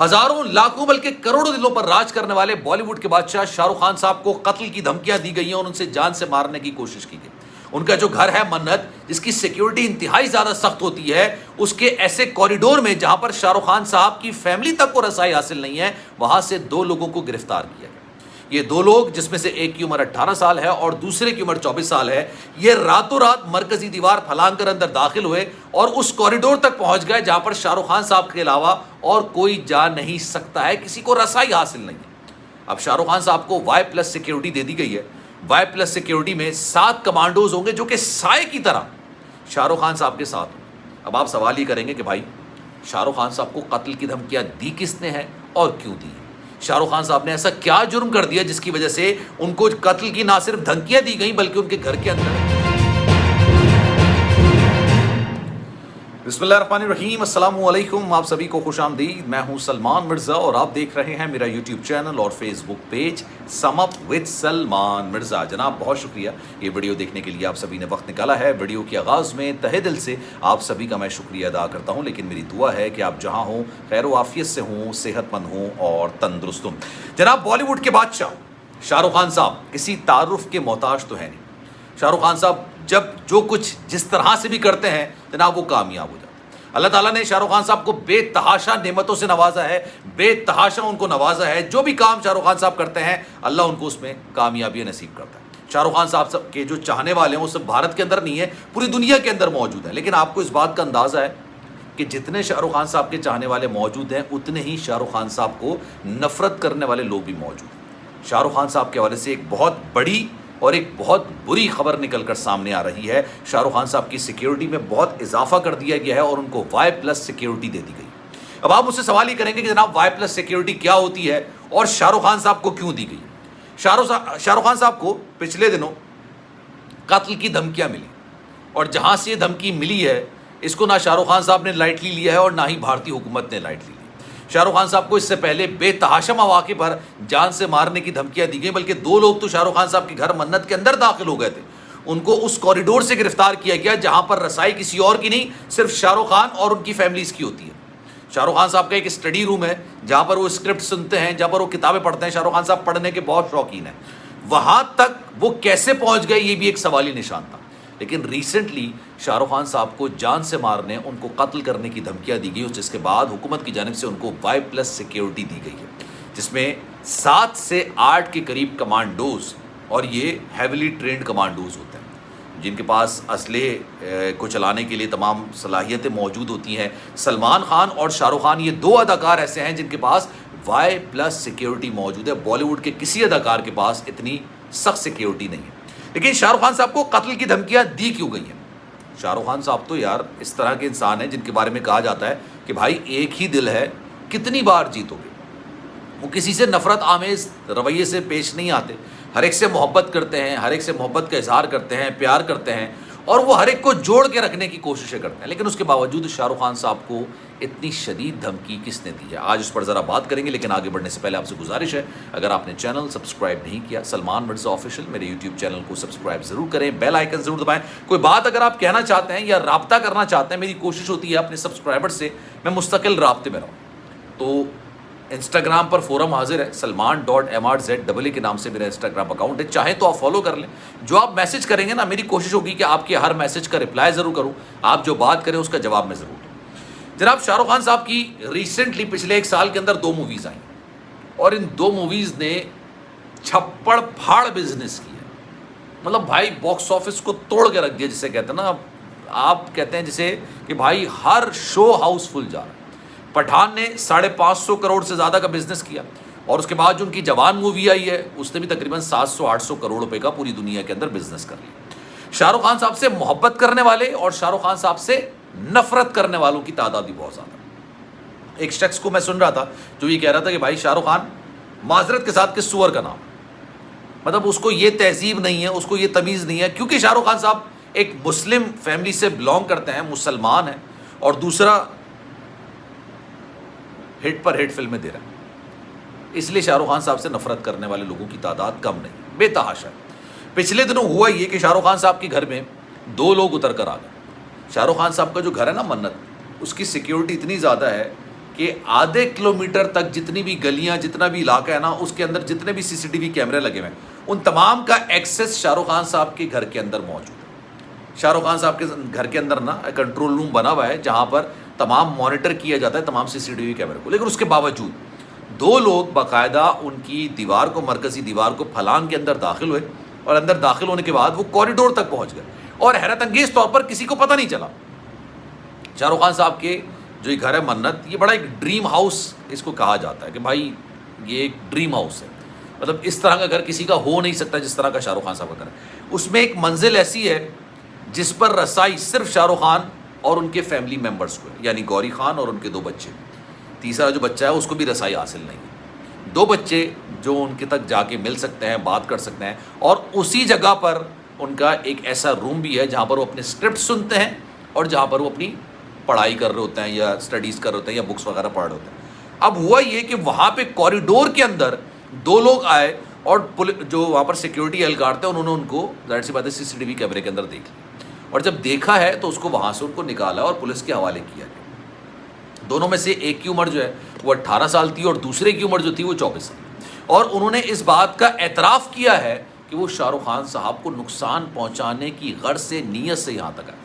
ہزاروں لاکھوں بلکہ کروڑوں دلوں پر راج کرنے والے بالی ووڈ کے بادشاہ شاہ رخ خان صاحب کو قتل کی دھمکیاں دی گئی ہیں اور ان سے جان سے مارنے کی کوشش کی گئی. ان کا جو گھر ہے منت، جس کی سیکیورٹی انتہائی زیادہ سخت ہوتی ہے، اس کے ایسے کوریڈور میں جہاں پر شاہ رخ خان صاحب کی فیملی تک کو رسائی حاصل نہیں ہے، وہاں سے 2 لوگوں کو گرفتار کیا گیا. یہ 2 لوگ، جس میں سے ایک کی عمر 18 سال ہے اور دوسرے کی عمر 24 سال ہے، یہ راتوں رات مرکزی دیوار پھلانگ کر اندر داخل ہوئے اور اس کوریڈور تک پہنچ گئے جہاں پر شاہ رخ خان صاحب کے علاوہ اور کوئی جا نہیں سکتا ہے، کسی کو رسائی حاصل نہیں ہے. اب شاہ رخ خان صاحب کو Y+ سیکیورٹی دے دی گئی ہے. Y+ سیکیورٹی میں 7 کمانڈوز ہوں گے جو کہ سائے کی طرح شاہ رخ خان صاحب کے ساتھ ہوں. اب آپ سوال یہ کریں گے کہ بھائی شاہ رخ خان صاحب کو قتل کی دھمکیاں دی کس نے ہے اور کیوں دی؟ شاہ رخ خان صاحب نے ایسا کیا جرم کر دیا جس کی وجہ سے ان کو قتل کی نہ صرف دھمکیاں دی گئیں بلکہ ان کے گھر کے اندر. بسم اللہ الرحمن الرحیم. السلام علیکم، آپ سبھی کو خوش آمدید. میں ہوں سلمان مرزا اور آپ دیکھ رہے ہیں میرا یوٹیوب چینل اور Facebook page sum up with Salman Mirza. جناب بہت شکریہ یہ ویڈیو دیکھنے کے لیے آپ سبھی نے وقت نکالا ہے. ویڈیو کے آغاز میں تہہ دل سے آپ سبھی کا میں شکریہ ادا کرتا ہوں، لیکن میری دعا ہے کہ آپ جہاں ہوں خیر و عافیت سے ہوں، صحت مند ہوں اور تندرست ہوں. جناب بالی ووڈ کے بادشاہ شاہ رخ خان صاحب کسی تعارف کے محتاج تو ہے نہیں. شاہ رخ خان صاحب جب جو کچھ جس طرح سے بھی کرتے ہیں جناب وہ کامیاب ہو جاتے ہیں. اللہ تعالیٰ نے شاہ رخ خان صاحب کو بے تحاشا نعمتوں سے نوازا ہے، بے تحاشا ان کو نوازا ہے. جو بھی کام شاہ رخ خان صاحب کرتے ہیں اللہ ان کو اس میں کامیابی نصیب کرتا ہے. شاہ رخ خان صاحب کے جو چاہنے والے ہیں وہ صرف بھارت کے اندر نہیں ہے، پوری دنیا کے اندر موجود ہیں. لیکن آپ کو اس بات کا اندازہ ہے کہ جتنے شاہ رخ خان صاحب کے چاہنے والے موجود ہیں اتنے ہی شاہ رخ خان صاحب کو نفرت کرنے والے لوگ بھی موجود ہیں. شاہ رخ خان صاحب کے حوالے سے ایک بہت بڑی اور ایک بہت بری خبر نکل کر سامنے آ رہی ہے. شاہ رخ خان صاحب کی سیکیورٹی میں بہت اضافہ کر دیا گیا ہے اور ان کو Y+ سیکیورٹی دے دی گئی. اب آپ مجھ سے سوال ہی کریں گے کہ جناب Y+ سیکیورٹی کیا ہوتی ہے اور شاہ رخ خان صاحب کو کیوں دی گئی؟ شاہ رخ خان صاحب کو پچھلے دنوں قتل کی دھمکیاں ملی اور جہاں سے یہ دھمکی ملی ہے اس کو نہ شاہ رخ خان صاحب نے لائٹلی لیا ہے اور نہ ہی بھارتی حکومت نے لائٹلی لی. شاہ رخ خان صاحب کو اس سے پہلے بے تحاشا مواقع پر جان سے مارنے کی دھمکیاں دی گئیں، بلکہ 2 لوگ تو شاہ رخ خان صاحب کے گھر منت کے اندر داخل ہو گئے تھے. ان کو اس کوریڈور سے گرفتار کیا گیا جہاں پر رسائی کسی اور کی نہیں، صرف شاہ رخ خان اور ان کی فیملیز کی ہوتی ہے. شاہ رخ خان صاحب کا ایک اسٹڈی روم ہے جہاں پر وہ اسکرپٹ سنتے ہیں، جہاں پر وہ کتابیں پڑھتے ہیں. شاہ رخ خان صاحب پڑھنے کے بہت شوقین ہیں. وہاں تک وہ کیسے پہنچ گئے یہ بھی ایک سوالی نشان تھا. لیکن ریسنٹلی شاہ رخ خان صاحب کو جان سے مارنے، ان کو قتل کرنے کی دھمکیاں دی گئی، جس کے بعد حکومت کی جانب سے ان کو Y+ سیکیورٹی دی گئی ہے، جس میں 7 سے 8 کے قریب کمانڈوز، اور یہ ہیویلی ٹرینڈ کمانڈوز ہوتے ہیں جن کے پاس اسلحے کو چلانے کے لیے تمام صلاحیتیں موجود ہوتی ہیں. سلمان خان اور شاہ رخ خان یہ 2 اداکار ایسے ہیں جن کے پاس Y+ سیکیورٹی موجود ہے. بالی ووڈ کے کسی اداکار کے پاس اتنی سخت سیکیورٹی نہیں ہے. لیکن شاہ رخ خان صاحب کو قتل کی دھمکیاں دی کیوں گئی ہیں؟ شاہ رخ خان صاحب تو یار اس طرح کے انسان ہیں جن کے بارے میں کہا جاتا ہے کہ بھائی ایک ہی دل ہے، کتنی بار جیتو گے. وہ کسی سے نفرت آمیز رویے سے پیش نہیں آتے، ہر ایک سے محبت کرتے ہیں، ہر ایک سے محبت کا اظہار کرتے ہیں، پیار کرتے ہیں اور وہ ہر ایک کو جوڑ کے رکھنے کی کوششیں کرتے ہیں. لیکن اس کے باوجود شاہ رخ خان صاحب کو اتنی شدید دھمکی کس نے دی ہے؟ آج اس پر ذرا بات کریں گے. لیکن آگے بڑھنے سے پہلے آپ سے گزارش ہے، اگر آپ نے چینل سبسکرائب نہیں کیا سلمان مرزا آفیشیل، میرے یوٹیوب چینل کو سبسکرائب ضرور کریں، بیل آئیکن ضرور دبائیں. کوئی بات اگر آپ کہنا چاہتے ہیں یا رابطہ کرنا چاہتے ہیں، میری کوشش ہوتی ہے اپنے سبسکرائبر سے میں مستقل رابطے میں رہوں. تو انسٹاگرام پر فورم حاضر ہے، سلمان.mrz کے نام سے میرا انسٹاگرام اکاؤنٹ ہے. چاہیں تو آپ فالو کر لیں. جو آپ میسج کریں گے نا، میری کوشش ہوگی کہ آپ کے ہر میسج کا رپلائی ضرور کروں، آپ جو بات کریں اس کا جواب میں ضرور دوں. جناب شاہ رخ خان صاحب کی ریسنٹلی پچھلے 1 سال کے اندر 2 موویز آئیں اور ان 2 موویز نے چھپڑ پھاڑ بزنس کیا. مطلب بھائی باکس آفس کو توڑ کے رکھ دیا، جسے کہتے ہیں نا، آپ کہتے ہیں جسے کہ بھائی ہر شو ہاؤس فل جا رہا ہے. پٹھان نے 550 کروڑ سے زیادہ کا بزنس کیا اور اس کے بعد جو ان کی جوان مووی آئی ہے اس نے بھی تقریباً 700-800 کروڑ روپے کا پوری دنیا کے اندر بزنس کر لیا. شاہ رخ خان صاحب سے محبت کرنے والے اور شاہ رخ خان صاحب سے نفرت کرنے والوں کی تعداد بھی بہت زیادہ. ایک شخص کو میں سن رہا تھا جو یہ کہہ رہا تھا کہ بھائی شاہ رخ خان معذرت کے ساتھ کہ سور کا نام، مطلب اس کو یہ تہذیب نہیں ہے، اس کو یہ تمیز نہیں ہے، کیونکہ شاہ رخ خان صاحب ایک مسلم فیملی سے بلانگ کرتے ہیں، مسلمان ہیں، اور دوسرا ہٹ پر ہٹ فلمیں دے رہا ہے. اس لیے شاہ رخ خان صاحب سے نفرت کرنے والے لوگوں کی تعداد کم نہیں، بے تحاشا. پچھلے دنوں ہوا یہ کہ شاہ رخ خان صاحب کے گھر میں 2 لوگ اتر کر آ گئے. شاہ رخ خان صاحب کا جو گھر ہے نا منت، اس کی سیکیورٹی اتنی زیادہ ہے کہ آدھے کلومیٹر تک جتنی بھی گلیاں جتنا بھی علاقہ ہے نا اس کے اندر جتنے بھی سی سی ٹی وی کیمرے لگے ہوئے ہیں ان تمام کا ایکسیس شاہ رخ خان صاحب کے گھر کے اندر موجود ہے. شاہ رخ خان صاحب کے گھر کے اندر نا کنٹرول روم بنا ہوا ہے جہاں پر تمام مانیٹر کیا جاتا ہے تمام سی سی ٹی وی کیمرے کو. لیکن اس کے باوجود 2 لوگ باقاعدہ ان کی دیوار کو مرکزی دیوار کو پھلانگ کے اندر داخل ہوئے اور اندر داخل ہونے کے بعد وہ کوریڈور تک پہنچ گئے اور حیرت انگیز طور پر کسی کو پتہ نہیں چلا. شاہ رخ خان صاحب کے جو یہ گھر ہے منت یہ بڑا ایک ڈریم ہاؤس اس کو کہا جاتا ہے کہ بھائی یہ ایک ڈریم ہاؤس ہے, مطلب اس طرح کا گھر کسی کا ہو نہیں سکتا جس طرح کا شاہ رخ خان صاحب کا گھر ہے. اس میں ایک منزل ایسی ہے جس پر رسائی صرف شاہ رخ خان اور ان کے فیملی ممبرس کو ہے, یعنی گوری خان اور ان کے 2 بچے. تیسرا جو بچہ ہے اس کو بھی رسائی حاصل نہیں ہے. 2 بچے جو ان کے تک جا کے مل سکتے ہیں بات کر سکتے ہیں اور اسی جگہ پر ان کا ایک ایسا روم بھی ہے جہاں پر وہ اپنے اسکرپٹ سنتے ہیں اور جہاں پر وہ اپنی پڑھائی کر رہے ہوتے ہیں یا اسٹڈیز کر رہے ہوتے ہیں یا بکس وغیرہ پڑھ رہے ہوتے ہیں. اب ہوا یہ کہ وہاں پہ کوریڈور کے اندر 2 لوگ آئے اور جو وہاں پر سیکیورٹی اہلکار تھے انہوں نے ان کو ظاہر سی بات ہے سی سی ٹی وی کیمرے کے اندر دیکھ لیا اور جب دیکھا ہے تو اس کو وہاں سے ان کو نکالا اور پولیس کے حوالے کیا گیا. دونوں میں سے ایک کی عمر جو ہے وہ 18 سال تھی اور دوسرے کی عمر جو تھی وہ 24 سال, اور انہوں نے اس بات کا اعتراف کیا ہے کہ وہ شاہ رخ خان صاحب کو نقصان پہنچانے کی غرض سے نیت سے یہاں تک آئے.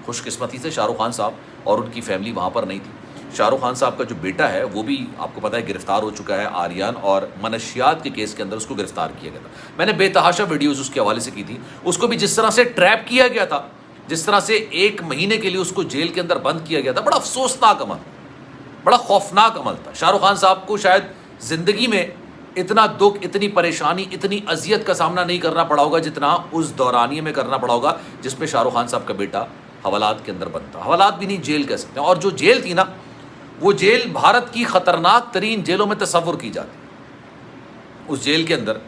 خوش قسمتی سے شاہ رخ خان صاحب اور ان کی فیملی وہاں پر نہیں تھی. شاہ رخ خان صاحب کا جو بیٹا ہے وہ بھی آپ کو پتہ ہے گرفتار ہو چکا ہے آریان, اور منشیات کے کیس کے اندر اس کو گرفتار کیا گیا تھا. میں نے بے تحاشا ویڈیوز اس کے حوالے سے کی تھی. اس کو بھی جس طرح سے ٹریپ کیا گیا تھا, جس طرح سے 1 مہینے کے لیے اس کو جیل کے اندر بند کیا گیا تھا, بڑا افسوسناک عمل, بڑا خوفناک عمل تھا. شاہ رخ خان صاحب کو شاید زندگی میں اتنا دکھ, اتنی پریشانی, اتنی اذیت کا سامنا نہیں کرنا پڑا ہوگا جتنا اس دورانیے میں کرنا پڑا ہوگا جس میں شاہ رخ خان صاحب کا بیٹا حوالات کے اندر بنتا. حوالات بھی نہیں, جیل کہہ سکتے ہیں. اور جو جیل تھی نا وہ جیل بھارت کی خطرناک ترین جیلوں میں تصور کی جاتی. اس جیل کے اندر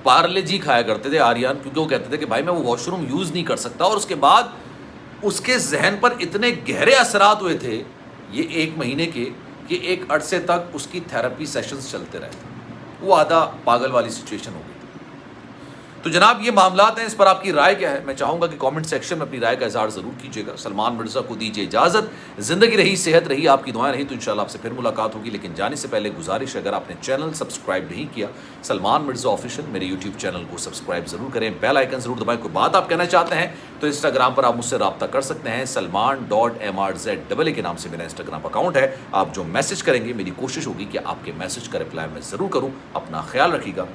پارلے جی کھایا کرتے تھے آریان, کیونکہ وہ کہتے تھے کہ بھائی میں وہ واش روم یوز نہیں کر سکتا. اور اس کے بعد اس کے ذہن پر اتنے گہرے اثرات ہوئے تھے یہ 1 مہینے کے کہ ایک عرصے تک اس کی تھراپی سیشنز چلتے رہے. وہ آدھا پاگل والی سچویشن ہو گئی. تو جناب یہ معاملات ہیں, اس پر آپ کی رائے کیا ہے؟ میں چاہوں گا کہ کامنٹ سیکشن میں اپنی رائے کا اظہار ضرور کیجیے گا. سلمان مرزا کو دیجیے اجازت. زندگی رہی, صحت رہی, آپ کی دعائیں رہیں تو انشاءاللہ آپ سے پھر ملاقات ہوگی. لیکن جانے سے پہلے گزارش, اگر آپ نے چینل سبسکرائب نہیں کیا سلمان مرزا آفیشیل میرے یوٹیوب چینل کو سبسکرائب ضرور کریں, بیل آئیکن ضرور دبائیں. کوئی بات آپ کہنا چاہتے ہیں تو انسٹاگرام پر آپ مجھ سے رابطہ کر سکتے ہیں. salman.mrza کے نام سے میرا انسٹاگرام اکاؤنٹ ہے. آپ جو میسج کریں گے میری کوشش ہوگی کہ آپ کے میسج کا رپلائی میں ضرور کروں. اپنا خیال رکھیے گا.